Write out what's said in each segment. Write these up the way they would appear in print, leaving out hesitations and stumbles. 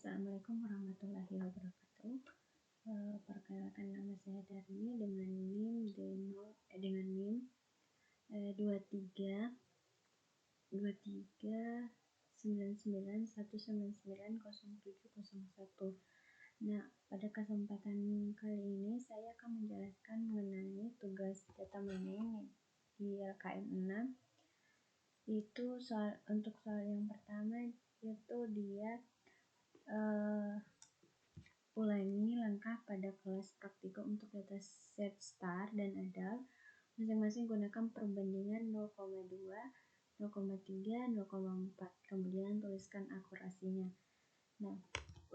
Assalamualaikum warahmatullahi wabarakatuh. Perkenalkan, nama saya Darmi dengan NIM 2399199071. Nah, pada kesempatan kali ini saya akan menjelaskan mengenai tugas data mining di LKM 6. Itu untuk soal yang pertama, itu dia ulangi langkah pada kelas praktikum untuk dataset star dan adal. Masing-masing gunakan perbandingan 0,2, 0,3, 0,4. Kemudian tuliskan akurasinya. Nah,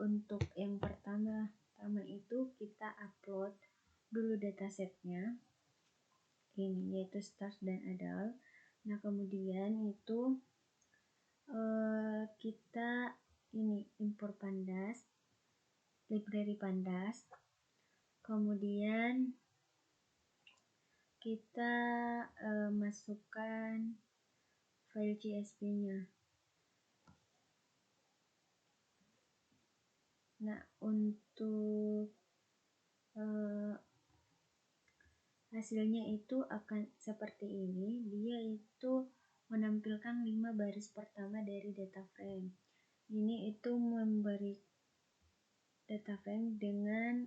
untuk yang pertama itu kita upload dulu datasetnya. Ini yaitu star dan adal. Nah, kemudian itu kita impor pandas, library pandas, kemudian kita masukkan file CSV-nya. Nah, untuk hasilnya itu akan seperti ini. Dia itu menampilkan 5 baris pertama dari data frame. Ini itu memberi data frame dengan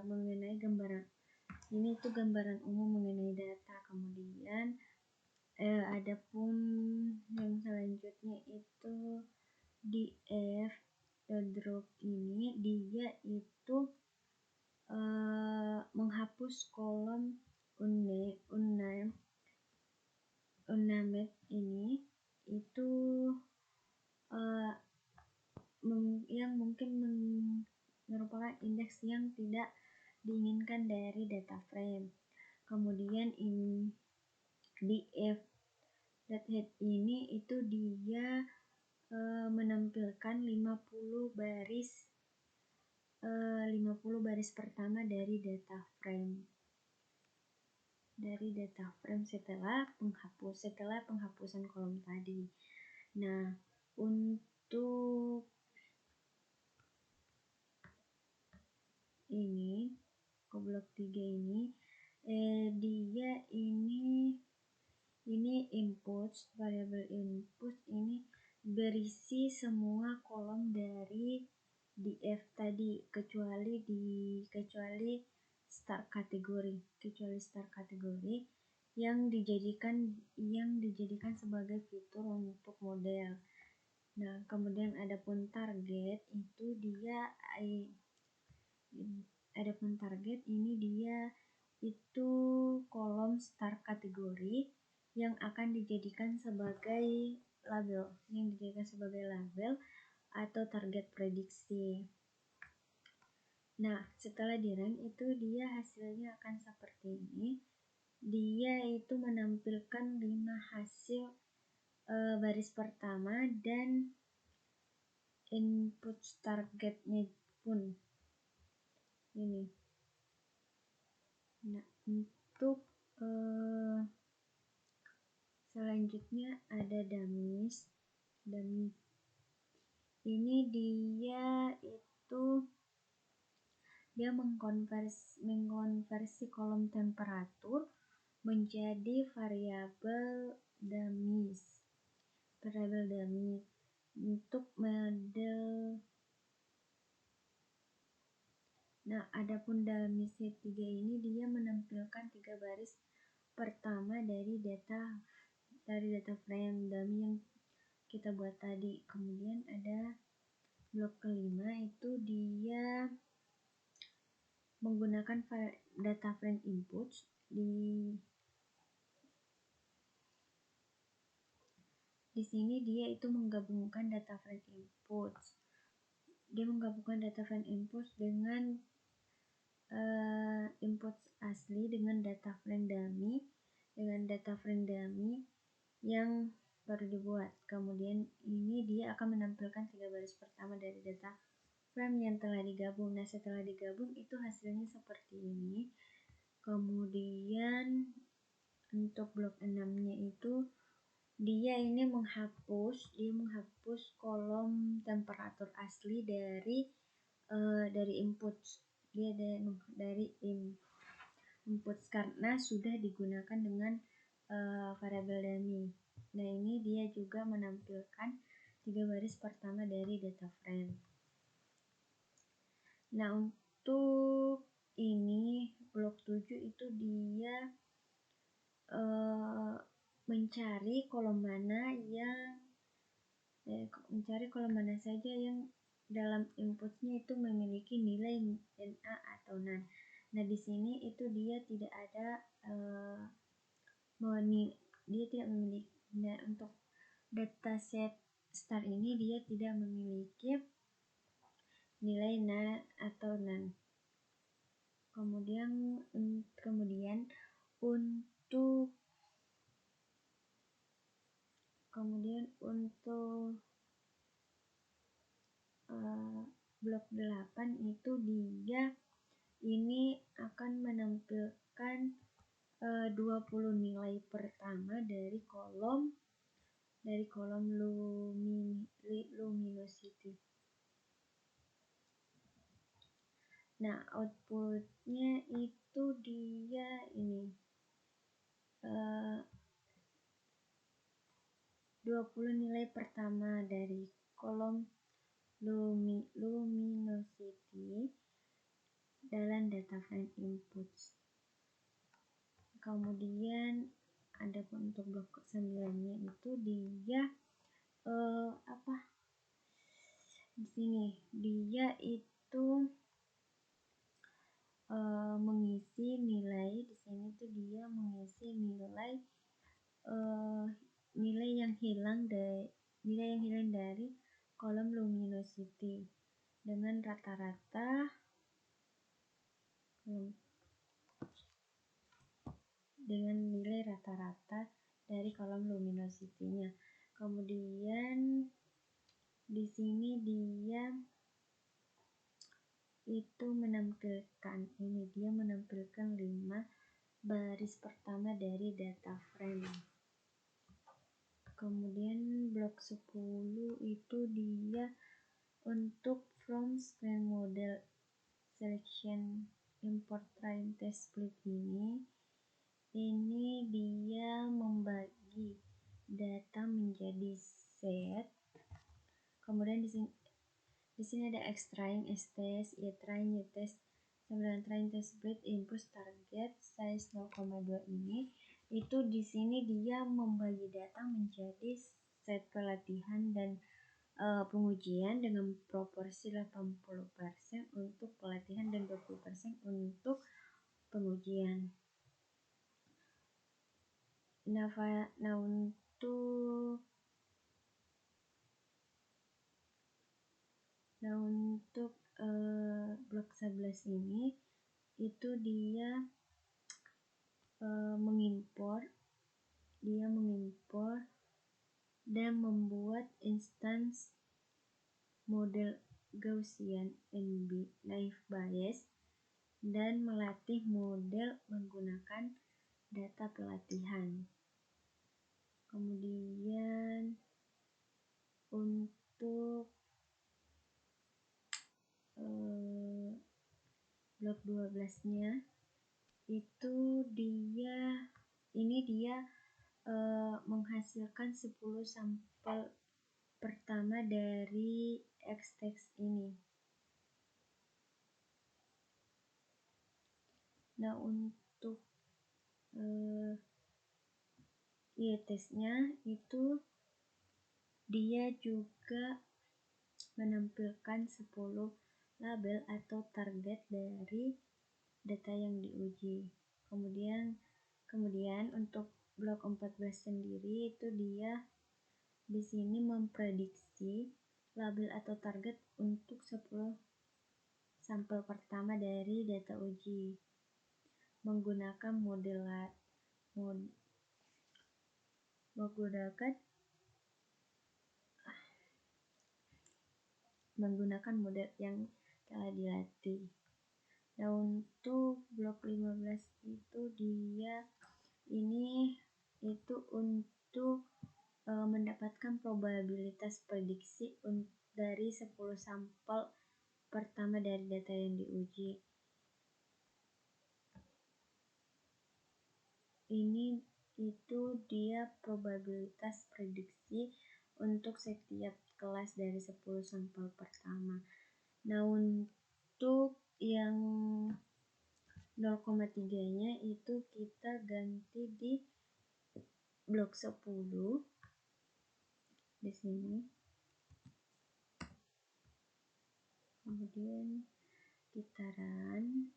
mengenai gambaran. Ini itu gambaran umum mengenai data. Kemudian adapun yang selanjutnya itu di F drop ini dia itu menghapus kolom unnamed ini itu yang mungkin merupakan indeks yang tidak diinginkan dari data frame. Kemudian di F head ini itu dia menampilkan 50 baris pertama dari data frame. Setelah penghapusan kolom tadi. Nah, untuk ini blok 3 ini dia ini input, variable input ini berisi semua kolom dari df tadi kecuali star kategori yang dijadikan sebagai fitur untuk model. Nah, kemudian adapun target itu dia ini dia itu kolom star kategori yang akan dijadikan sebagai label atau target prediksi. Nah, setelah di-run itu dia hasilnya akan seperti ini. Dia itu menampilkan 5 hasil baris pertama dan input targetnya pun ini. Nah, untuk selanjutnya ada dummy. Ini dia mengkonversi kolom temperatur menjadi variabel dummy untuk model. Nah, adapun dummy 3 ini dia menampilkan 3 baris pertama dari data frame dummy yang kita buat tadi. Kemudian ada blok kelima itu dia menggunakan data frame input. Di sini dia itu menggabungkan data frame input. Dia menggabungkan data frame input dengan input asli dengan data frame dummy yang baru dibuat. Kemudian ini dia akan menampilkan 3 baris pertama dari data frame yang telah digabung. Nah, setelah digabung itu hasilnya seperti ini. Kemudian untuk blok 6-nya itu dia ini menghapus kolom temperatur asli dari input. Dia dari input karena sudah digunakan dengan variabel dummy. Nah, ini dia juga menampilkan 3 baris pertama dari data frame. Nah, untuk ini blok 7 itu dia mencari kolom mana saja yang dalam inputnya itu memiliki nilai NA atau NaN. Nah, di sini itu dia tidak ada dia tidak memiliki. Nah, untuk dataset start ini dia tidak memiliki nilai NaN atau NaN. Kemudian untuk blok 8 itu dia ini akan menampilkan 20 nilai pertama dari kolom luminosity. Nah, outputnya itu dia ini 20 nilai pertama dari kolom luminosity dalam data frame inputs. Kemudian ada untuk blok 9-nya itu dia di sini dia itu mengisi nilai. Di sini tuh dia mengisi nilai yang hilang dari kolom luminosity dengan rata-rata nilai rata-rata dari kolom luminosity-nya. Kemudian di sini dia itu menampilkan 5 baris pertama dari data frame. Kemudian blok 10 itu dia untuk from screen model selection import train test split ini dia membagi data menjadi set. Kemudian di sini ada X-train, S-test, Y-train, Y-test, 9 train test split, input target size 0,2 ini. Itu di sini dia membagi data menjadi set pelatihan dan pengujian dengan proporsi 80% untuk pelatihan dan 20% untuk pengujian. Nah, untuk blok 11 ini itu dia mengimpor dan membuat instance model Gaussian naive Bayes dan melatih model menggunakan data pelatihan. Kemudian untuk blok 12-nya itu dia menghasilkan 10 sampel pertama dari X-text ini. Nah, untuk Y-testnya itu dia juga menampilkan 10 label atau target dari data yang diuji. Kemudian untuk blok 14 sendiri itu dia di sini memprediksi label atau target untuk 10 sampel pertama dari data uji menggunakan model yang telah dilatih. Nah, untuk blok 15 itu dia ini itu untuk mendapatkan probabilitas prediksi dari 10 sampel pertama dari data yang diuji. Ini itu dia probabilitas prediksi untuk setiap kelas dari 10 sampel pertama. Nah, untuk yang 0,3-nya itu kita ganti di blok 10 di sini. Kemudian kita run.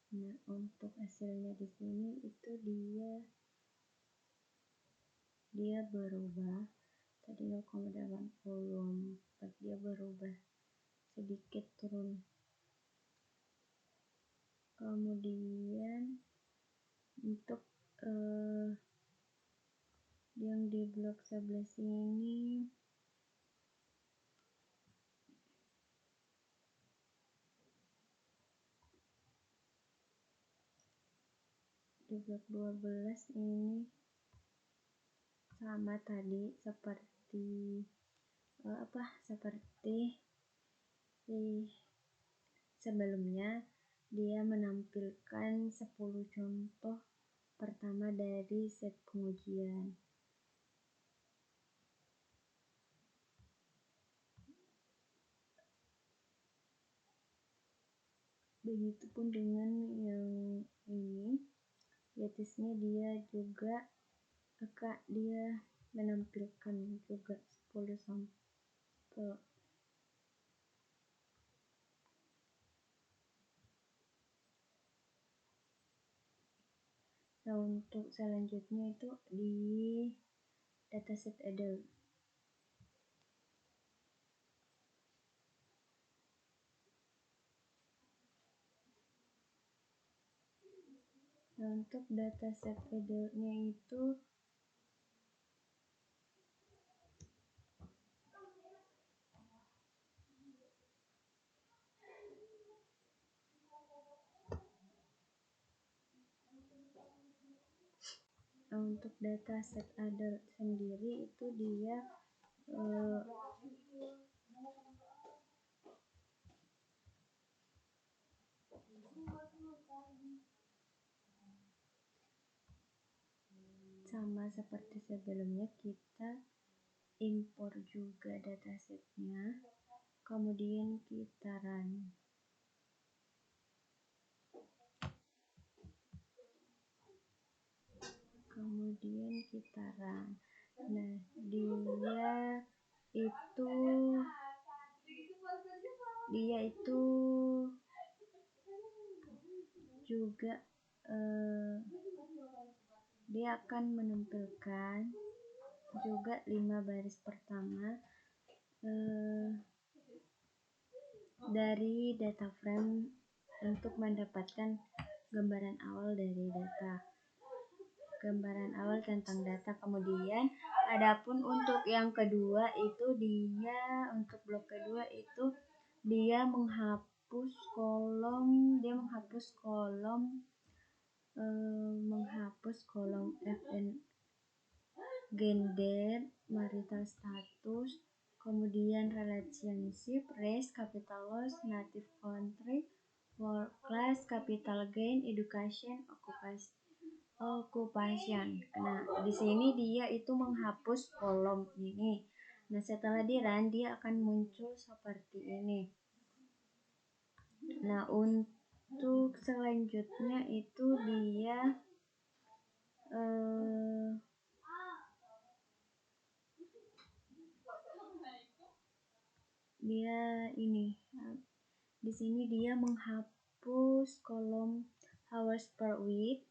Nah, untuk hasilnya di sini itu dia berubah. Tadi 0,84, dia berubah sedikit turun. Kemudian untuk yang di blok 11 ini di blok 12 ini sama tadi seperti sebelumnya, dia menampilkan 10 contoh pertama dari set pengujian. Begitupun dengan yang ini, latestnya dia juga dia menampilkan juga 10 sampel. Nah, untuk selanjutnya itu di dataset adult. Nah, untuk dataset adultnya itu untuk dataset adult sendiri itu dia sama seperti sebelumnya, kita impor juga datasetnya, kemudian kita run. Nah, dia itu juga dia akan menampilkan juga 5 baris pertama dari data frame untuk mendapatkan gambaran awal tentang data. Kemudian adapun untuk yang kedua itu untuk blok kedua itu dia menghapus kolom FN, gender, marital status, kemudian relationship, race, capital loss, native country, work class, capital gain, education, occupation. Nah, di sini dia itu menghapus kolom ini. Nah, setelah di run dia akan muncul seperti ini. Nah, untuk selanjutnya itu dia ini di sini dia menghapus kolom hours per week.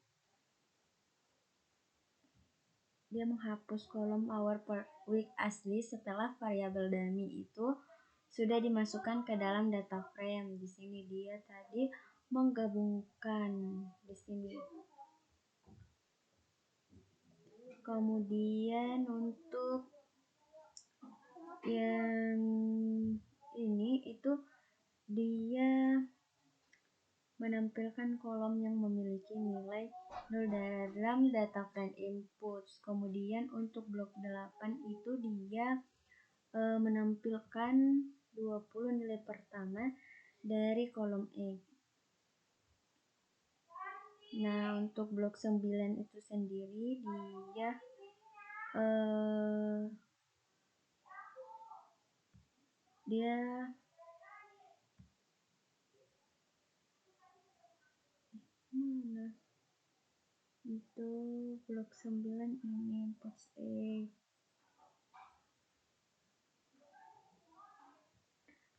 Dia menghapus kolom hour per week asli setelah variabel dummy itu sudah dimasukkan ke dalam data frame. Di sini dia tadi menggabungkan di sini. Kemudian untuk yang ini itu dia menampilkan kolom yang memiliki nilai 0 dalam data frame input. Kemudian untuk blok 8 itu dia menampilkan 20 nilai pertama dari kolom E. Nah, untuk blok 9 itu sendiri dia itu blok 9 ini pos E.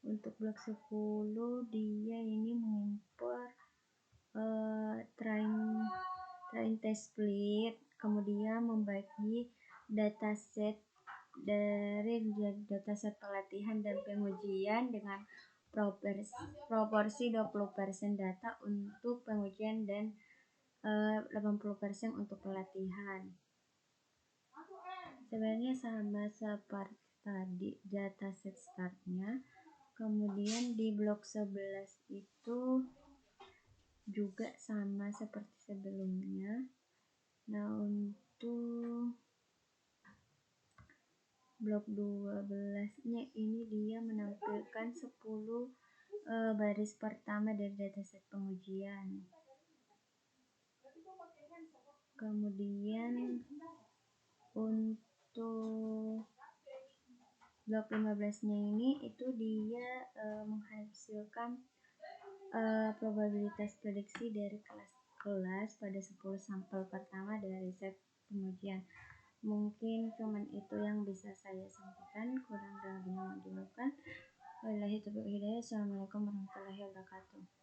Untuk blok 10 dia ini mengimpor train test split, kemudian membagi dataset dari dataset pelatihan dan pengujian dengan proporsi 20% data untuk pengujian dan 80% untuk pelatihan. Sebenarnya sama seperti tadi dataset startnya. Kemudian di blok 11 itu juga sama seperti sebelumnya. Nah, untuk blok 12-nya ini dia menampilkan 10 baris pertama dari dataset pengujian. Kemudian untuk blok 15-nya ini itu dia menghasilkan probabilitas prediksi dari kelas pada 10 sampel pertama dari set pengujian. Mungkin cuman itu yang bisa saya sampaikan, kurang dan lebihnya mohon dimaafkan. Wabillahi taufiq wal hidayah. Assalamualaikum warahmatullahi wabarakatuh.